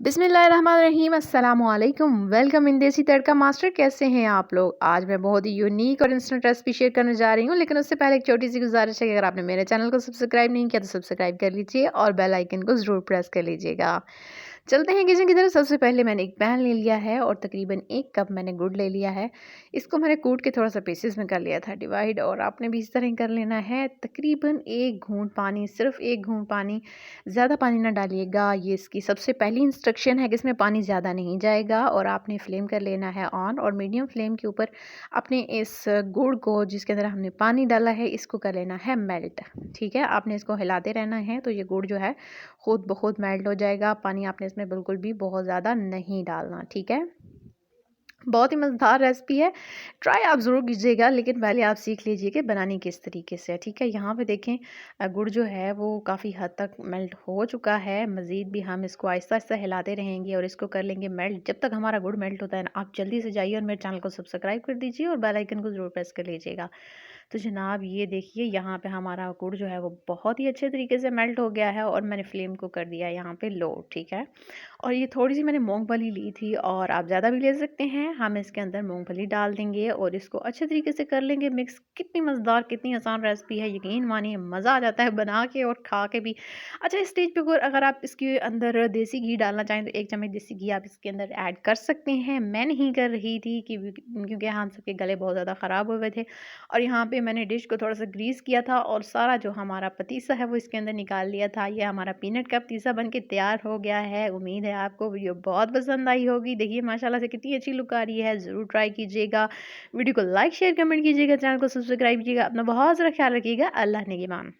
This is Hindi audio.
बिस्मिल्लाहिर्रहमानिर्रहीम अस्सलामुअलैकुम। वेलकम इन देसी तड़का मास्टर। कैसे हैं आप लोग? आज मैं बहुत ही यूनिक और इंस्टेंट रेसिपी शेयर करने जा रही हूँ, लेकिन उससे पहले एक छोटी सी गुजारिश है कि अगर आपने मेरे चैनल को सब्सक्राइब नहीं किया तो सब्सक्राइब कर लीजिए और बेल आइकन को ज़रूर प्रेस कर लीजिएगा। चलते हैं किचन की तरफ। सबसे पहले मैंने एक पैन ले लिया है और तकरीबन 1 कप मैंने गुड़ ले लिया है। इसको मैंने कूट के थोड़ा सा पीसेस में कर लिया था डिवाइड, और आपने भी इस तरह ही कर लेना है। तकरीबन 1 घूंट पानी, सिर्फ 1 घूंट पानी, ज़्यादा पानी ना डालिएगा। ये इसकी सबसे पहली इंस्ट्रक्शन है कि इसमें पानी ज़्यादा नहीं जाएगा। और आपने फ्लेम कर लेना है ऑन, और मीडियम फ्लेम के ऊपर अपने इस गुड़ को, जिसके अंदर हमने पानी डाला है, इसको कर लेना है मेल्ट। ठीक है, आपने इसको हिलाते रहना है तो ये गुड़ जो है खुद ब खुद मेल्ट हो जाएगा। पानी आपने इसमें बिल्कुल भी बहुत ज़्यादा नहीं डालना। ठीक है, बहुत ही मज़ेदार रेसिपी है, ट्राई आप ज़रूर कीजिएगा, लेकिन पहले आप सीख लीजिए कि बनानी किस तरीके से है। ठीक है, यहाँ पे देखें गुड़ जो है वो काफ़ी हद तक मेल्ट हो चुका है। मज़ीद भी हम इसको आहिस्ता आहिस्ता हिलाते रहेंगे और इसको कर लेंगे मेल्ट। जब तक हमारा गुड़ मेल्ट होता है ना, आप जल्दी से जाइए और मेरे चैनल को सब्सक्राइब कर दीजिए और बेल आइकन को ज़रूर प्रेस कर लीजिएगा। तो जनाब ये देखिए, यहाँ पे हमारा गुड़ जो है वो बहुत ही अच्छे तरीके से मेल्ट हो गया है, और मैंने फ्लेम को कर दिया यहाँ पे लो। ठीक है, और ये थोड़ी सी मैंने मूंगफली ली थी, और आप ज़्यादा भी ले सकते हैं। हम इसके अंदर मूंगफली डाल देंगे और इसको अच्छे तरीके से कर लेंगे मिक्स। कितनी मज़ेदार, कितनी आसान रेसिपी है, यकीन मानिए मज़ा आ जाता है बना के और खा के भी। अच्छा, इस स्टेज पे अगर आप इसके अंदर देसी घी डालना चाहें तो 1 चम्मच देसी घी आप इसके अंदर ऐड कर सकते हैं। मैं नहीं कर रही थी क्योंकि हम सबके गले बहुत ज़्यादा ख़राब हुए थे। और यहाँ पे मैंने डिश को थोड़ा सा ग्रीस किया था और सारा जो हमारा पतीसा है वो इसके अंदर निकाल लिया था। ये हमारा पीनट का पतीसा बन के तैयार हो गया है। उम्मीद है आपको वीडियो बहुत पसंद आई होगी। देखिए माशाल्लाह से कितनी अच्छी लुक आ रही है। ज़रूर ट्राई कीजिएगा, वीडियो को लाइक शेयर कमेंट कीजिएगा, चैनल को सब्सक्राइब कीजिएगा। अपना बहुत सारा ख्याल रखिएगा। अल्लाह निगहबान।